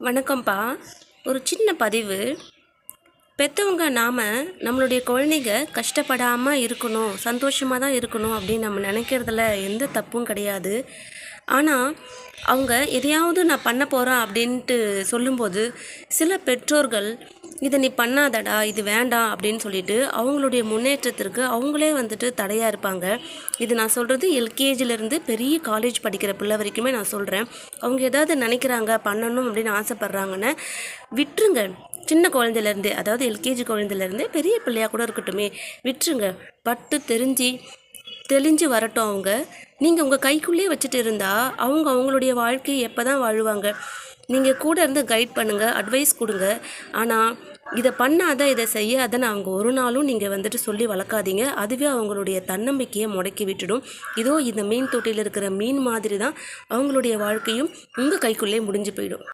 வணக்கம்ப்பா. ஒரு சின்ன பதிவு. பெற்றவங்க நம்மளுடைய குழந்தைங்க கஷ்டப்படாமல் இருக்கணும், சந்தோஷமாக தான் இருக்கணும் அப்படின்னு நம்ம நினைக்கிறதுல எந்த தப்பும் கிடையாது. ஆனால் அவங்க எதையாவது நான் பண்ண போகிறேன் அப்படின்ட்டு சொல்லும்போது சில பெற்றோர்கள் இதை நீ பண்ணாதடா, இது வேண்டாம் அப்படின்னு சொல்லிட்டு அவங்களுடைய முன்னேற்றத்திற்கு அவங்களே வந்துட்டு தடையாக இருப்பாங்க. இது நான் சொல்கிறது எல்கேஜிலேருந்து பெரிய காலேஜ் படிக்கிற பிள்ளை வரைக்குமே நான் சொல்கிறேன். அவங்க ஏதாவது நினைக்கிறாங்க பண்ணணும் அப்படின்னு ஆசைப்பட்றாங்கன்னு விட்டுருங்க. சின்ன குழந்தையிலேருந்தே, அதாவது எல்கேஜி குழந்தையிலேருந்தே பெரிய பிள்ளையாக கூட இருக்கட்டுமே, விட்டுருங்க. பட்டு தெளிஞ்சு வரட்டும். நீங்கள் உங்கள் கைக்குள்ளேயே வச்சுட்டு இருந்தால் அவங்களுடைய வாழ்க்கையை எப்போ தான் வாழுவாங்க? நீங்கள் கூட இருந்து கைட் பண்ணுங்கள், அட்வைஸ் கொடுங்க. ஆனால் இதை பண்ணாத, இதை செய்யாதன்னு அவங்க ஒரு நாளும் நீங்கள் வந்துட்டு சொல்லி வளர்க்காதீங்க. அதுவே அவங்களுடைய தன்னம்பிக்கையை முடக்கி விட்டுடும். இதோ இந்த மீன் தொட்டியில் இருக்கிற மீன் மாதிரி தான் அவங்களுடைய வாழ்க்கையும் உங்கள் கைக்குள்ளே முடிஞ்சு போயிடும்.